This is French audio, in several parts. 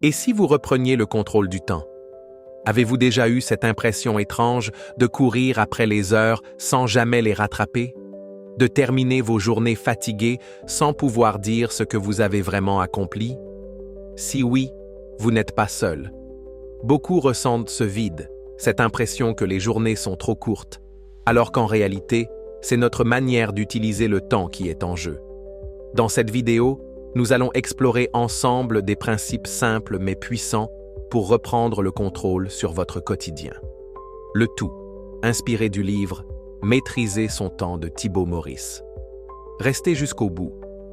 Et si vous repreniez le contrôle du temps? Avez-vous déjà eu cette impression étrange de courir après les heures sans jamais les rattraper? De terminer vos journées fatiguées sans pouvoir dire ce que vous avez vraiment accompli? Si oui, vous n'êtes pas seul. Beaucoup ressentent ce vide, cette impression que les journées sont trop courtes, alors qu'en réalité, c'est notre manière d'utiliser le temps qui est en jeu. Dans cette vidéo, nous allons explorer ensemble des principes simples mais puissants pour reprendre le contrôle sur votre quotidien. Le tout, inspiré du livre « Maîtriser son temps » de Thibaut Maurice. Restez jusqu'au bout,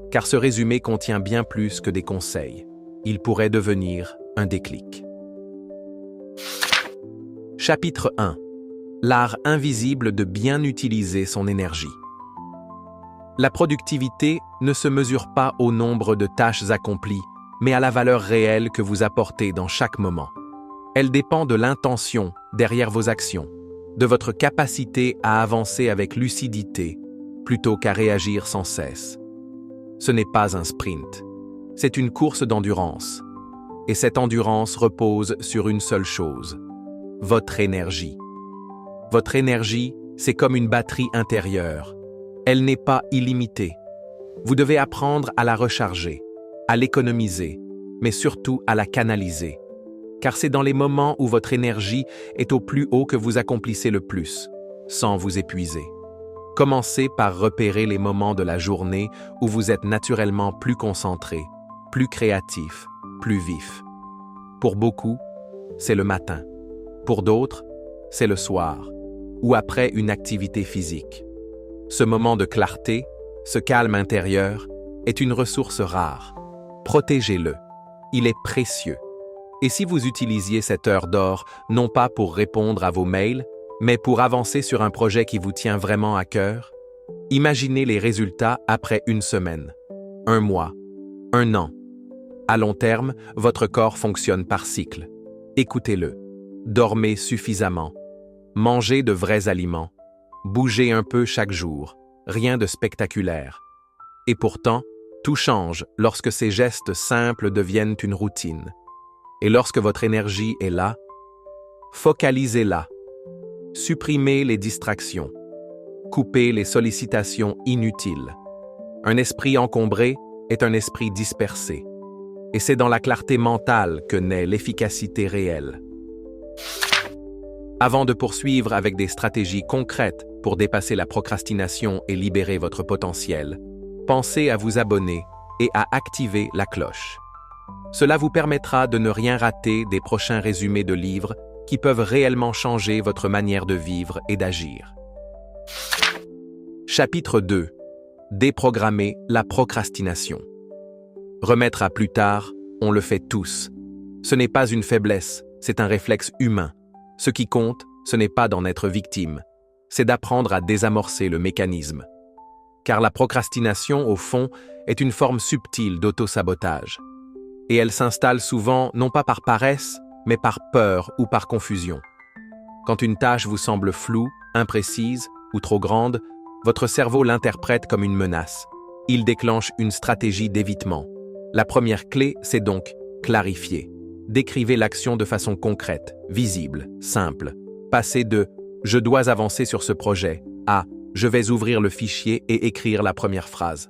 car ce résumé contient bien plus que des conseils. Il pourrait devenir un déclic. Chapitre 1. L'art invisible de bien utiliser son énergie. La productivité ne se mesure pas au nombre de tâches accomplies, mais à la valeur réelle que vous apportez dans chaque moment. Elle dépend de l'intention derrière vos actions, de votre capacité à avancer avec lucidité plutôt qu'à réagir sans cesse. Ce n'est pas un sprint, c'est une course d'endurance. Et cette endurance repose sur une seule chose, votre énergie. Votre énergie, c'est comme une batterie intérieure. Elle n'est pas illimitée. Vous devez apprendre à la recharger, à l'économiser, mais surtout à la canaliser. Car c'est dans les moments où votre énergie est au plus haut que vous accomplissez le plus, sans vous épuiser. Commencez par repérer les moments de la journée où vous êtes naturellement plus concentré, plus créatif, plus vif. Pour beaucoup, c'est le matin. Pour d'autres, c'est le soir, ou après une activité physique. Ce moment de clarté, ce calme intérieur, est une ressource rare. Protégez-le. Il est précieux. Et si vous utilisiez cette heure d'or, non pas pour répondre à vos mails, mais pour avancer sur un projet qui vous tient vraiment à cœur, imaginez les résultats après une semaine, un mois, un an. À long terme, votre corps fonctionne par cycle. Écoutez-le. Dormez suffisamment. Mangez de vrais aliments. Bougez un peu chaque jour. Rien de spectaculaire. Et pourtant, tout change lorsque ces gestes simples deviennent une routine. Et lorsque votre énergie est là, focalisez-la. Supprimez les distractions. Coupez les sollicitations inutiles. Un esprit encombré est un esprit dispersé. Et c'est dans la clarté mentale que naît l'efficacité réelle. Avant de poursuivre avec des stratégies concrètes pour dépasser la procrastination et libérer votre potentiel, pensez à vous abonner et à activer la cloche. Cela vous permettra de ne rien rater des prochains résumés de livres qui peuvent réellement changer votre manière de vivre et d'agir. Chapitre 2. Déprogrammer la procrastination. Remettre à plus tard, on le fait tous. Ce n'est pas une faiblesse, c'est un réflexe humain. Ce qui compte, ce n'est pas d'en être victime, c'est d'apprendre à désamorcer le mécanisme. Car la procrastination, au fond, est une forme subtile d'auto-sabotage. Et elle s'installe souvent non pas par paresse, mais par peur ou par confusion. Quand une tâche vous semble floue, imprécise ou trop grande, votre cerveau l'interprète comme une menace. Il déclenche une stratégie d'évitement. La première clé, c'est donc clarifier. Décrivez l'action de façon concrète, visible, simple. Passez de « je dois avancer sur ce projet » à « je vais ouvrir le fichier et écrire la première phrase ».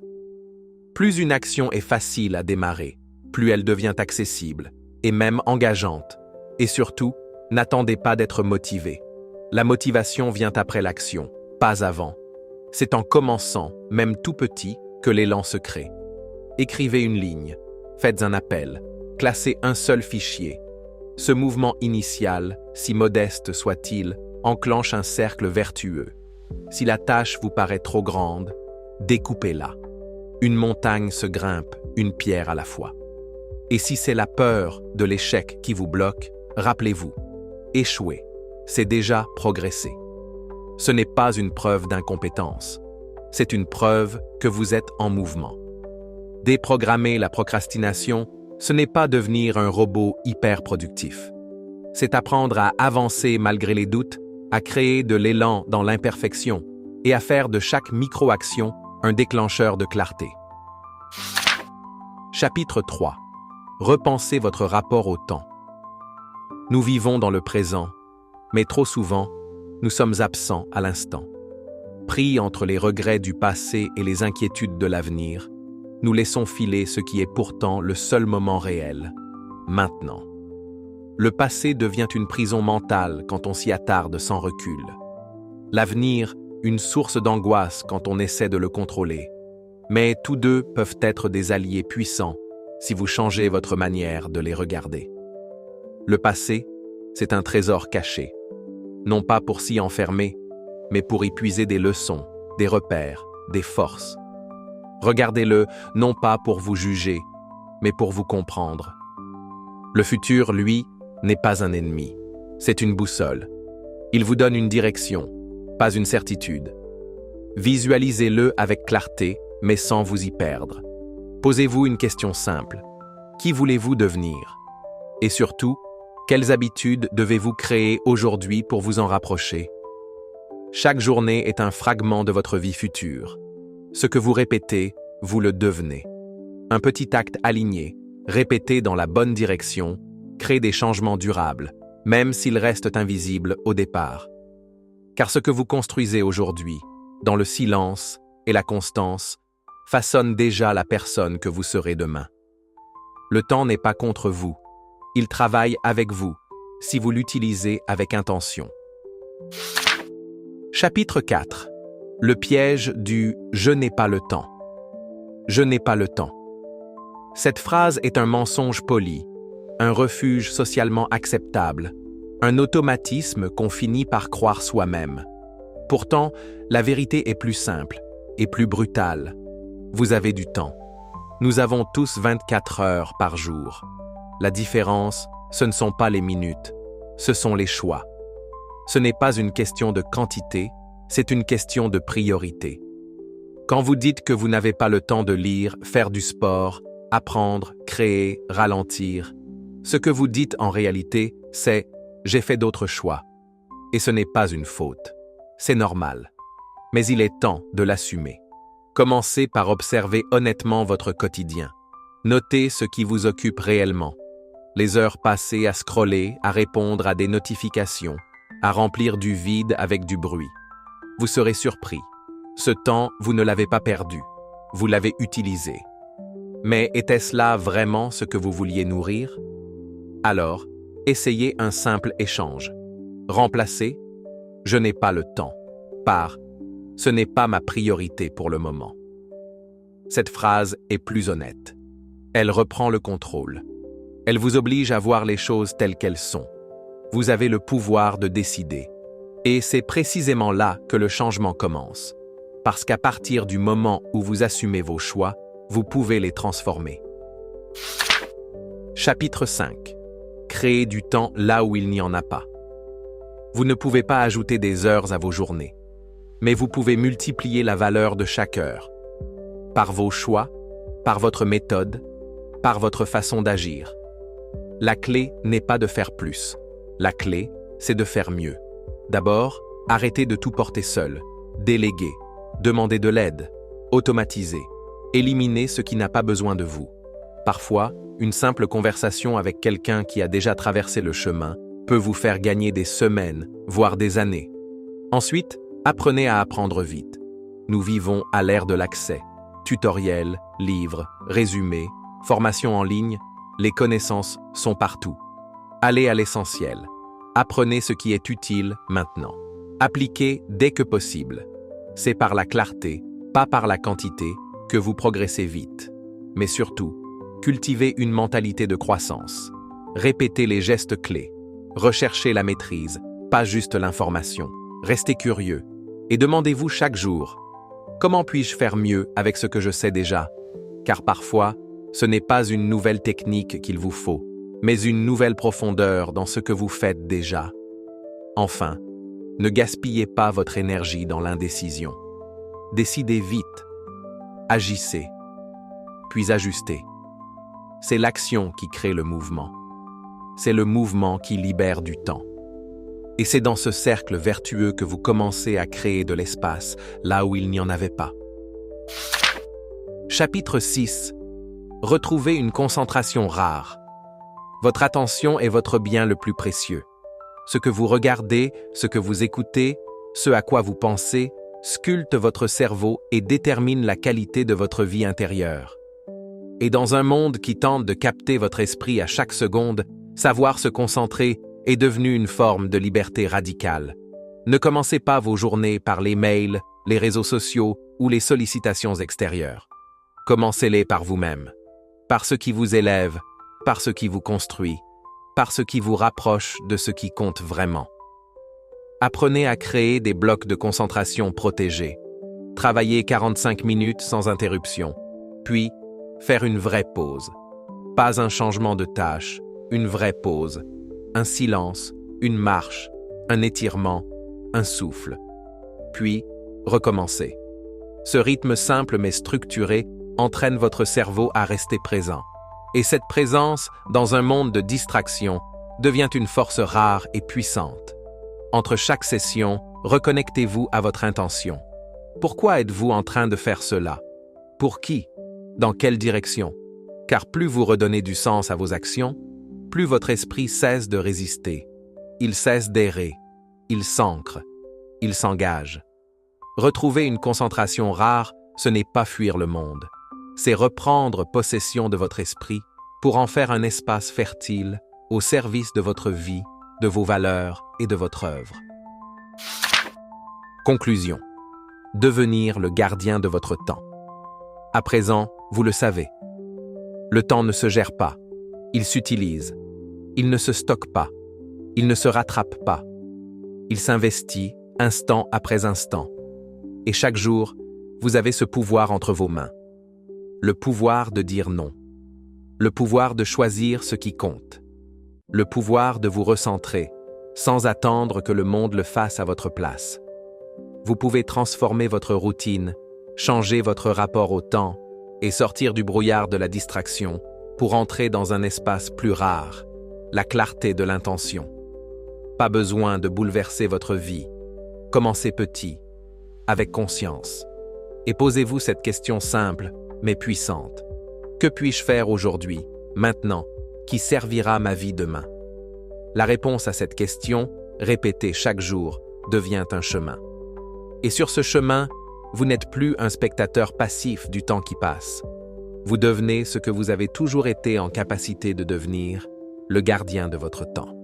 Plus une action est facile à démarrer, plus elle devient accessible et même engageante. Et surtout, n'attendez pas d'être motivé. La motivation vient après l'action, pas avant. C'est en commençant, même tout petit, que l'élan se crée. Écrivez une ligne, faites un appel, classez un seul fichier. Ce mouvement initial, si modeste soit-il, enclenche un cercle vertueux. Si la tâche vous paraît trop grande, découpez-la. Une montagne se grimpe, une pierre à la fois. Et si c'est la peur de l'échec qui vous bloque, rappelez-vous, échouer, c'est déjà progresser. Ce n'est pas une preuve d'incompétence, c'est une preuve que vous êtes en mouvement. Déprogrammer la procrastination, ce n'est pas devenir un robot hyper productif. C'est apprendre à avancer malgré les doutes, à créer de l'élan dans l'imperfection et à faire de chaque micro-action un déclencheur de clarté. Chapitre 3. repensez votre rapport au temps. Nous vivons dans le présent, mais trop souvent, nous sommes absents à l'instant. Pris entre les regrets du passé et les inquiétudes de l'avenir, nous laissons filer ce qui est pourtant le seul moment réel, maintenant. Le passé devient une prison mentale quand on s'y attarde sans recul. L'avenir, une source d'angoisse quand on essaie de le contrôler. Mais tous deux peuvent être des alliés puissants si vous changez votre manière de les regarder. Le passé, c'est un trésor caché. Non pas pour s'y enfermer, mais pour y puiser des leçons, des repères, des forces. Regardez-le non pas pour vous juger, mais pour vous comprendre. Le futur, lui, n'est pas un ennemi. C'est une boussole. Il vous donne une direction, pas une certitude. Visualisez-le avec clarté, mais sans vous y perdre. Posez-vous une question simple. Qui voulez-vous devenir? Et surtout, quelles habitudes devez-vous créer aujourd'hui pour vous en rapprocher? Chaque journée est un fragment de votre vie future. Ce que vous répétez, vous le devenez. Un petit acte aligné, répété dans la bonne direction, crée des changements durables, même s'ils restent invisibles au départ. Car ce que vous construisez aujourd'hui, dans le silence et la constance, façonne déjà la personne que vous serez demain. Le temps n'est pas contre vous. Il travaille avec vous, si vous l'utilisez avec intention. Chapitre 4. Le piège du « je n'ai pas le temps ». Je n'ai pas le temps. Cette phrase est un mensonge poli, un refuge socialement acceptable, un automatisme qu'on finit par croire soi-même. Pourtant, la vérité est plus simple et plus brutale. Vous avez du temps. Nous avons tous 24 heures par jour. La différence, ce ne sont pas les minutes, ce sont les choix. Ce n'est pas une question de quantité, c'est une question de priorité. Quand vous dites que vous n'avez pas le temps de lire, faire du sport, apprendre, créer, ralentir, ce que vous dites en réalité, c'est « j'ai fait d'autres choix ». Et ce n'est pas une faute. C'est normal. Mais il est temps de l'assumer. Commencez par observer honnêtement votre quotidien. Notez ce qui vous occupe réellement. Les heures passées à scroller, à répondre à des notifications, à remplir du vide avec du bruit. Vous serez surpris. Ce temps, vous ne l'avez pas perdu. Vous l'avez utilisé. Mais était-ce là vraiment ce que vous vouliez nourrir? Alors, essayez un simple échange. Remplacez « je n'ai pas le temps » par « ce n'est pas ma priorité pour le moment ». Cette phrase est plus honnête. Elle reprend le contrôle. Elle vous oblige à voir les choses telles qu'elles sont. Vous avez le pouvoir de décider. Et c'est précisément là que le changement commence. Parce qu'à partir du moment où vous assumez vos choix, vous pouvez les transformer. Chapitre 5. Créer du temps là où il n'y en a pas. Vous ne pouvez pas ajouter des heures à vos journées, mais vous pouvez multiplier la valeur de chaque heure. Par vos choix, par votre méthode, par votre façon d'agir. La clé n'est pas de faire plus. La clé, c'est de faire mieux. D'abord, arrêtez de tout porter seul. Déléguez, demandez de l'aide, automatisez, éliminez ce qui n'a pas besoin de vous. Parfois, une simple conversation avec quelqu'un qui a déjà traversé le chemin peut vous faire gagner des semaines, voire des années. Ensuite, apprenez à apprendre vite. Nous vivons à l'ère de l'accès. Tutoriels, livres, résumés, formations en ligne, les connaissances sont partout. Allez à l'essentiel. Apprenez ce qui est utile maintenant. Appliquez dès que possible. C'est par la clarté, pas par la quantité, que vous progressez vite. Mais surtout, cultivez une mentalité de croissance. Répétez les gestes clés. Recherchez la maîtrise, pas juste l'information. Restez curieux. Et demandez-vous chaque jour, comment puis-je faire mieux avec ce que je sais déjà? Car parfois, ce n'est pas une nouvelle technique qu'il vous faut, mais une nouvelle profondeur dans ce que vous faites déjà. Enfin, ne gaspillez pas votre énergie dans l'indécision. Décidez vite. Agissez, puis ajustez. C'est l'action qui crée le mouvement. C'est le mouvement qui libère du temps. Et c'est dans ce cercle vertueux que vous commencez à créer de l'espace là où il n'y en avait pas. Chapitre 6. Retrouvez une concentration rare. Votre attention est votre bien le plus précieux. Ce que vous regardez, ce que vous écoutez, ce à quoi vous pensez, sculpte votre cerveau et détermine la qualité de votre vie intérieure. Et dans un monde qui tente de capter votre esprit à chaque seconde, savoir se concentrer est devenu une forme de liberté radicale. Ne commencez pas vos journées par les mails, les réseaux sociaux ou les sollicitations extérieures. Commencez-les par vous-même, par ce qui vous élève, par ce qui vous construit, par ce qui vous rapproche de ce qui compte vraiment. Apprenez à créer des blocs de concentration protégés. Travaillez 45 minutes sans interruption, puis faire une vraie pause. Pas un changement de tâche, une vraie pause. Un silence, une marche, un étirement, un souffle. Puis, recommencez. Ce rythme simple mais structuré entraîne votre cerveau à rester présent. Et cette présence, dans un monde de distraction, devient une force rare et puissante. Entre chaque session, reconnectez-vous à votre intention. Pourquoi êtes-vous en train de faire cela? Pour qui? Dans quelle direction? Car plus vous redonnez du sens à vos actions, plus votre esprit cesse de résister. Il cesse d'errer. Il s'ancre. Il s'engage. Retrouver une concentration rare, ce n'est pas fuir le monde. C'est reprendre possession de votre esprit pour en faire un espace fertile au service de votre vie, de vos valeurs et de votre œuvre. Conclusion. Devenir le gardien de votre temps. À présent, vous le savez. Le temps ne se gère pas. Il s'utilise. Il ne se stocke pas. Il ne se rattrape pas. Il s'investit instant après instant. Et chaque jour, vous avez ce pouvoir entre vos mains. Le pouvoir de dire non. Le pouvoir de choisir ce qui compte. Le pouvoir de vous recentrer, sans attendre que le monde le fasse à votre place. Vous pouvez transformer votre routine, changer votre rapport au temps et sortir du brouillard de la distraction pour entrer dans un espace plus rare, la clarté de l'intention. Pas besoin de bouleverser votre vie. Commencez petit, avec conscience. Et posez-vous cette question simple, mais puissante. Que puis-je faire aujourd'hui, maintenant, qui servira ma vie demain? La réponse à cette question, répétée chaque jour, devient un chemin. Et sur ce chemin, vous n'êtes plus un spectateur passif du temps qui passe. Vous devenez ce que vous avez toujours été en capacité de devenir, le gardien de votre temps.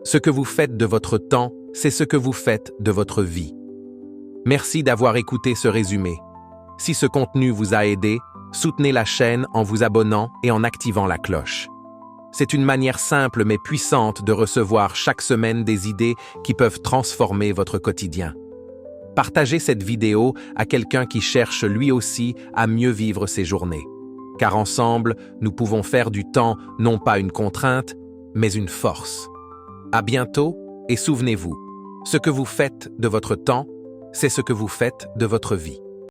Ce que vous faites de votre temps, c'est ce que vous faites de votre vie. Merci d'avoir écouté ce résumé. Si ce contenu vous a aidé, soutenez la chaîne en vous abonnant et en activant la cloche. C'est une manière simple mais puissante de recevoir chaque semaine des idées qui peuvent transformer votre quotidien. Partagez cette vidéo à quelqu'un qui cherche lui aussi à mieux vivre ses journées. Car ensemble, nous pouvons faire du temps non pas une contrainte, mais une force. À bientôt et souvenez-vous, ce que vous faites de votre temps, c'est ce que vous faites de votre vie.